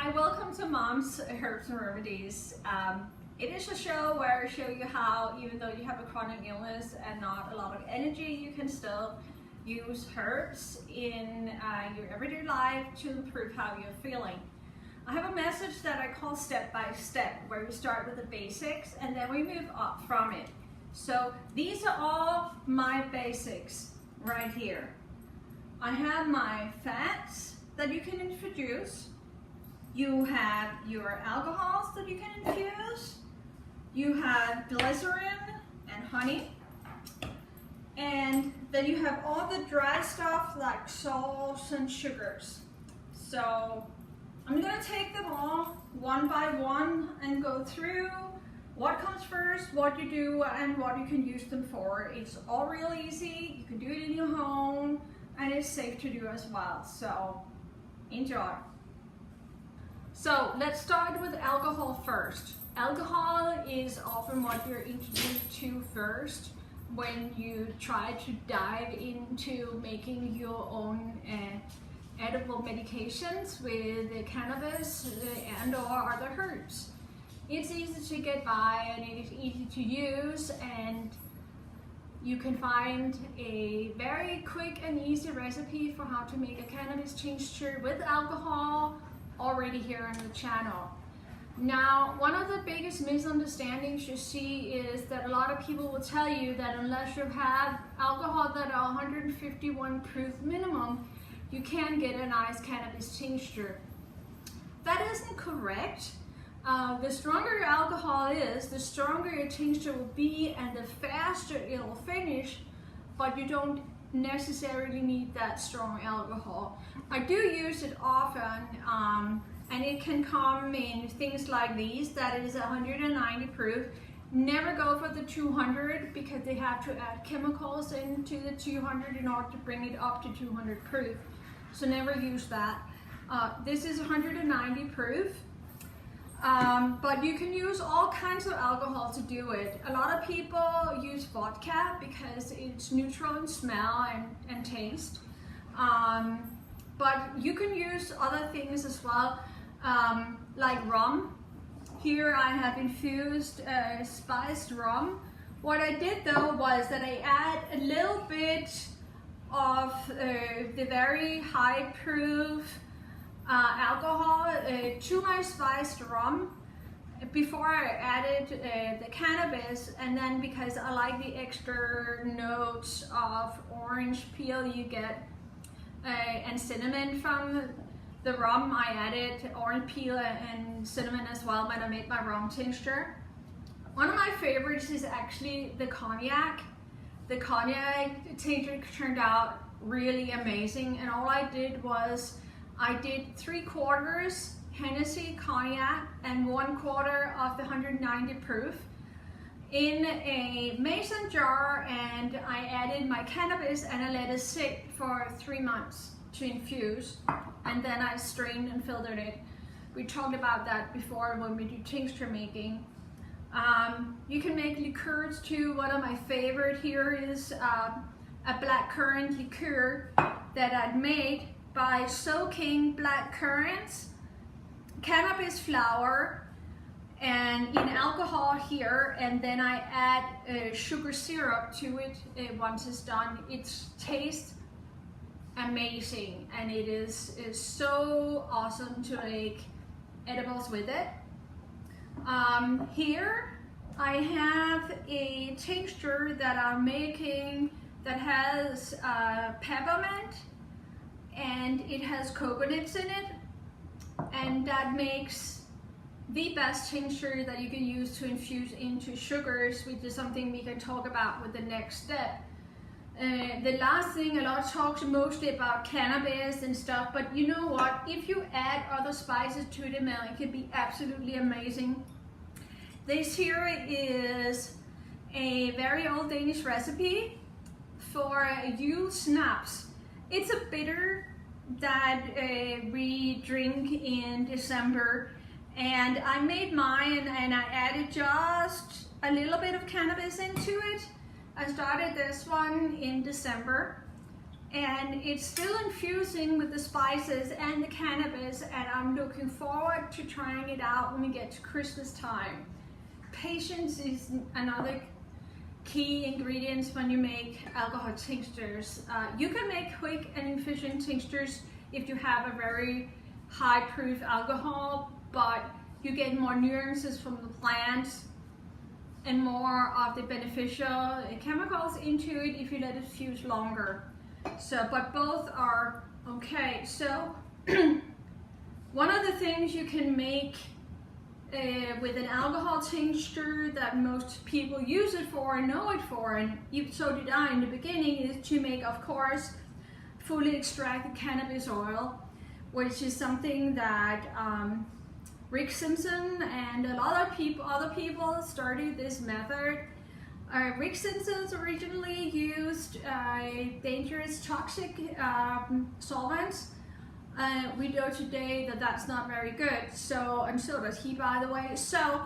Hi, welcome to Mom's Herbs and Remedies. It is a show where I show you how, even though you have a chronic illness and not a lot of energy, you can still use herbs in your everyday life to improve how you're feeling. I have a message that I call step by step, where we start with the basics and then we move up from it. So these are all my basics right here. I have my fats that you can introduce. You have your alcohols that you can infuse. You have glycerin and honey. And then you have all the dry stuff like salts and sugars. So I'm going to take them all one by one and go through what comes first, what you do, and what you can use them for. It's all real easy. You can do it in your home, and it's safe to do as well. So enjoy. So let's start with alcohol first. Alcohol is often what you're introduced to first when you try to dive into making your own edible medications with cannabis and or other herbs. It's easy to get by and it's easy to use, and you can find a very quick and easy recipe for how to make a cannabis tincture with alcohol already here on the channel. Now, one of the biggest misunderstandings you see is that a lot of people will tell you that unless you have alcohol that are 151 proof minimum, you can get a nice cannabis tincture. That isn't correct. The stronger your alcohol is, the stronger your tincture will be and the faster it will finish, but you don't necessarily need that strong alcohol. I do use it often, and it can come in things like these that is 190 proof. Never go for the 200 because they have to add chemicals into the 200 in order to bring it up to 200 proof. So never use that. This is 190 proof. But you can use all kinds of alcohol to do it. A lot of people use vodka because it's neutral in smell and taste. But you can use other things as well, like rum. Here I have infused spiced rum. What I did though was that I add a little bit of the very high proof alcohol to my spiced rum before I added the cannabis, and then because I like the extra notes of orange peel you get and cinnamon from the rum, I added orange peel and cinnamon as well when I made my rum tincture. One of my favorites is actually the cognac. The cognac tincture turned out really amazing, and all I did was I did 3/4 Hennessy cognac and 1/4 of the 190 proof in a mason jar, and I added my cannabis and I let it sit for 3 months to infuse, and then I strained and filtered it. We talked about that before when we do tincture making. You can make liqueurs too. One of my favorite here is a blackcurrant liqueur that I'd made by soaking black currants, cannabis flower, and in alcohol here, and then I add sugar syrup to it once it's done. It tastes amazing, and it is so awesome to make edibles with it. Here I have a tincture that I'm making that has peppermint, and it has coconuts in it, and that makes the best tincture that you can use to infuse into sugars, which is something we can talk about with the next step. The last thing, a lot of talks mostly about cannabis and stuff, but you know what, if you add other spices to it, it can be absolutely amazing. This here is a very old Danish recipe for Yule snaps. It's a bitter that we drink in December, and I made mine and I added just a little bit of cannabis into it. I started this one in December, and it's still infusing with the spices and the cannabis, and I'm looking forward to trying it out when we get to Christmas time. Patience is another key ingredient when you make alcohol tinctures. You can make quick and efficient tinctures if you have a very high proof alcohol, but you get more nuances from the plant and more of the beneficial chemicals into it if you let it fuse longer. So, but both are okay. So one of the things you can make with an alcohol tincture that most people use it for and know it for, and so did I in the beginning, is to make, of course, fully extracted cannabis oil, which is something that Rick Simpson and a lot of other people started this method. Rick Simpson's originally used dangerous toxic solvents. We know today that that's not very good, so, and so does he, by the way. So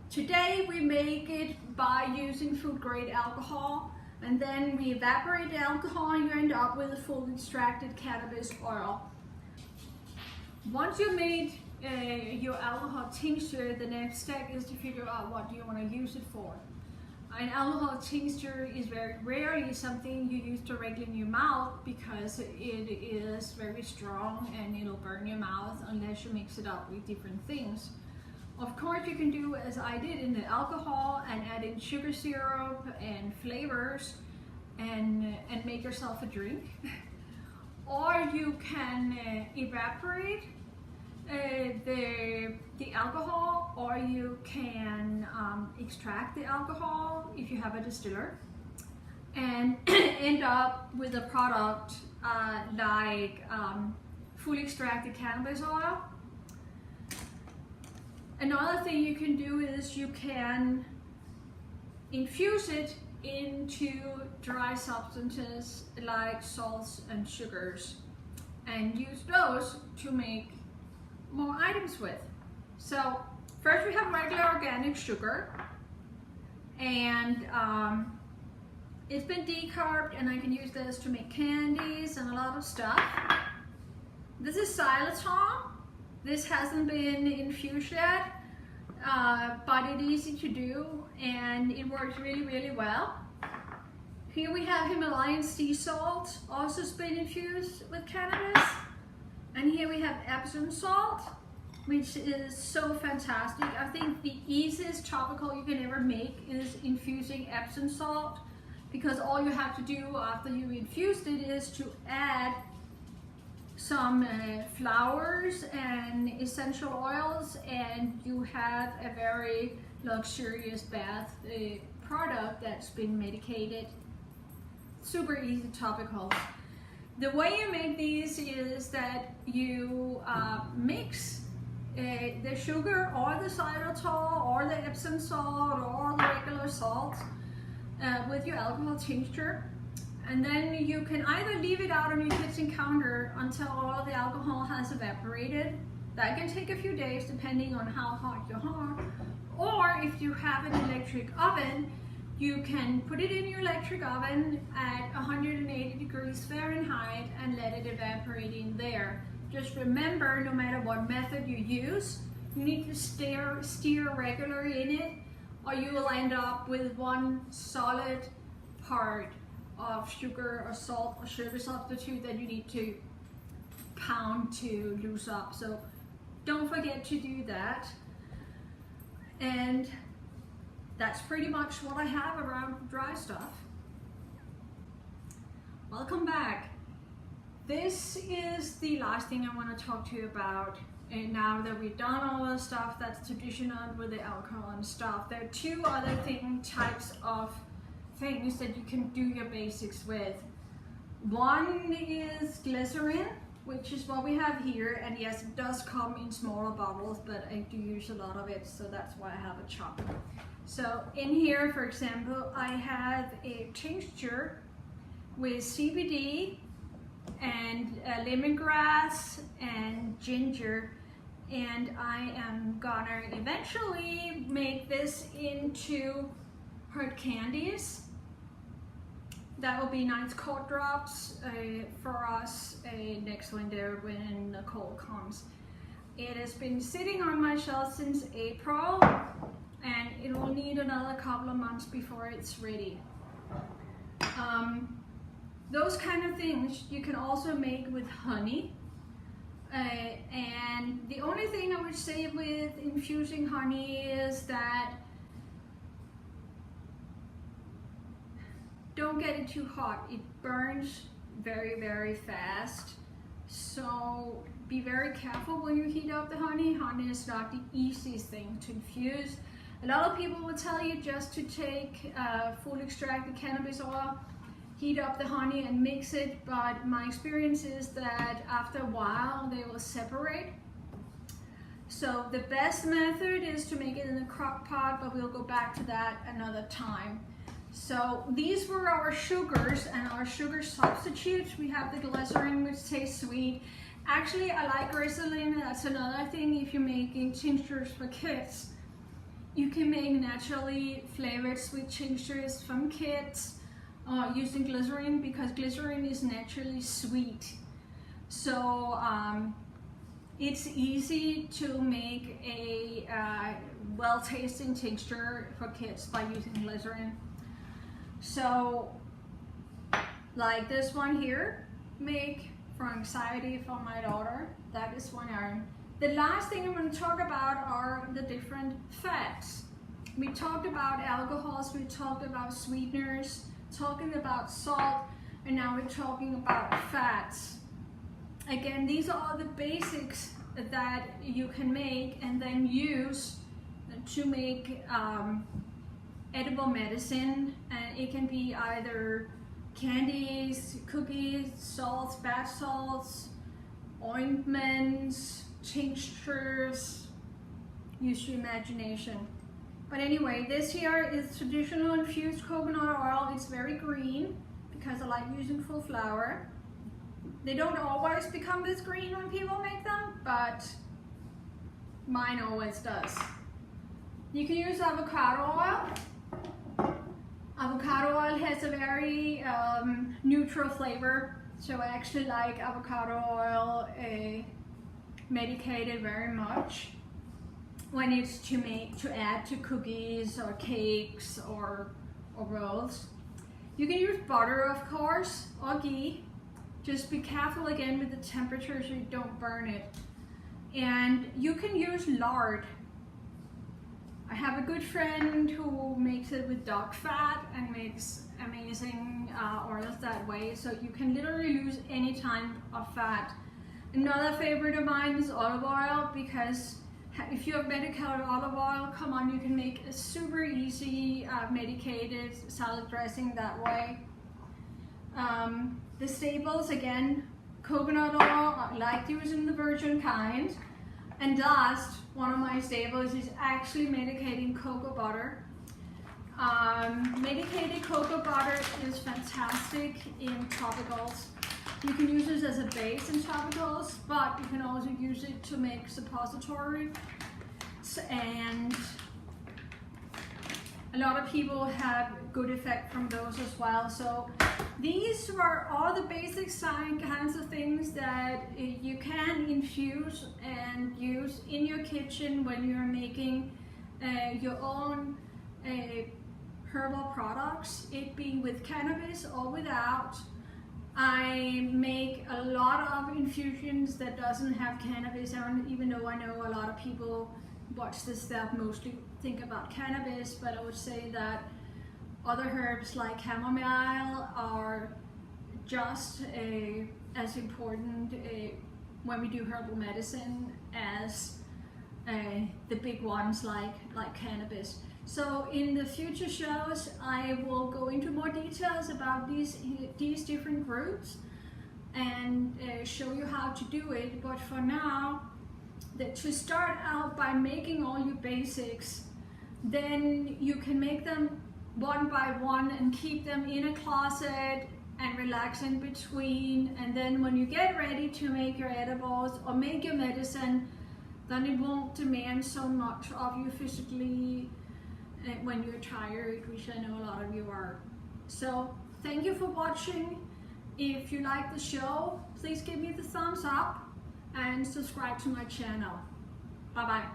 today we make it by using food grade alcohol, and then we evaporate the alcohol and you end up with a fully extracted cannabis oil. Once you made your alcohol tincture, the next step is to figure out what do you want to use it for. An alcohol tincture is very rarely something you use directly in your mouth because it is very strong and it'll burn your mouth unless you mix it up with different things. Of course, you can do as I did in the alcohol and add in sugar syrup and flavors and make yourself a drink. Or you can evaporate the alcohol, or you can extract the alcohol if you have a distiller and end up with a product like fully extracted cannabis oil. Another thing you can do is you can infuse it into dry substances like salts and sugars and use those to make more items with. So first we have regular organic sugar, and it's been decarbed, and I can use this to make candies and a lot of stuff. This is xylitol. This hasn't been infused yet, but it's easy to do and it works really, really well. Here we have Himalayan sea salt, also has been infused with cannabis. And here we have Epsom salt, which is so fantastic. I think the easiest topical you can ever make is infusing Epsom salt, because all you have to do after you've infused it is to add some flowers and essential oils, and you have a very luxurious bath product that's been medicated. Super easy topicals. The way you make these is that you mix the sugar or the xylitol or the Epsom salt or the regular salt with your alcohol tincture, and then you can either leave it out on your kitchen counter until all of the alcohol has evaporated. That can take a few days depending on how hot your heart, or if you have an electric oven, you can put it in your electric oven at 180 degrees Fahrenheit and let it evaporate in there. Just remember, no matter what method you use, you need to stir regularly in it, or you will end up with one solid part of sugar or salt or sugar substitute that you need to pound to loose up. So don't forget to do that. And that's pretty much what I have around dry stuff. Welcome back. This is the last thing I want to talk to you about. And now that we've done all the stuff that's traditional with the alcohol and stuff, there are two other types of things that you can do your basics with. One is glycerin, which is what we have here, and yes, it does come in smaller bottles, but I do use a lot of it, so that's why I have a chop. So in here, for example, I have a tincture with CBD and lemongrass and ginger, and I am gonna eventually make this into hard candies. that will be nice cold drops for us next winter when the cold comes. It has been sitting on my shelf since April, and it will need another couple of months before it's ready. Those kind of things you can also make with honey. And the only thing I would say with infusing honey is that don't get it too hot. It burns very, very fast. So be very careful when you heat up the honey. Honey is not the easiest thing to infuse. A lot of people will tell you just to take full extracted cannabis oil, heat up the honey and mix it, but my experience is that after a while they will separate. So the best method is to make it in a crock pot, but we'll go back to that another time. So these were our sugars and our sugar substitutes. We have the glycerin, which tastes sweet. Actually, I like glycerin. That's another thing. If you're making tinctures for kids, you can make naturally flavored sweet tinctures from kids using glycerin, because glycerin is naturally sweet. So it's easy to make a well-tasting tincture for kids by using glycerin. So like this one here, make for anxiety for my daughter. That is one iron. The last thing I'm going to talk about are the different fats. We talked about alcohols, we talked about sweeteners, talking about salt, and now we're talking about fats. Again, these are all the basics that you can make and then use to make edible medicine. And it can be either candies, cookies, salts, bath salts, ointments, tinctures. Use your imagination. But anyway, this here is traditional infused coconut oil. It's very green because I like using full flower. They don't always become this green when people make them, but mine always does. You can use avocado oil. Avocado oil has a very neutral flavor, so I actually like avocado oil medicated very much when it's to add to cookies or cakes or rolls. You can use butter, of course, or ghee. Just be careful again with the temperature so you don't burn it. And you can use lard. I have a good friend who makes it with dog fat and makes amazing oils that way. So you can literally use any type of fat. Another favorite of mine is olive oil, because if you have medicated olive oil, come on, you can make a super easy medicated salad dressing that way. The staples, again, coconut oil, I like using the virgin kind. And last, one of my staples is actually medicating cocoa butter. Medicated cocoa butter is fantastic in topicals. You can use this as a base in topicals, but you can also use it to make suppository. And a lot of people have good effect from those as well. So these are all the basic kinds of things that you can infuse and use in your kitchen when you're making your own herbal products, it being with cannabis or without. I make a lot of infusions that doesn't have cannabis, and even though I know a lot of people watch this that mostly think about cannabis, but I would say that other herbs like chamomile are just as important when we do herbal medicine as the big ones like cannabis. So in the future shows, I will go into more details about these different groups and show you how to do it. But for now, to start out by making all your basics, then you can make them one by one and keep them in a closet and relax in between. And then when you get ready to make your edibles or make your medicine, then it won't demand so much of you physically when you're tired, which I know a lot of you are. So Thank you for watching. If you like the show, please give me the thumbs up and subscribe to my channel. Bye bye.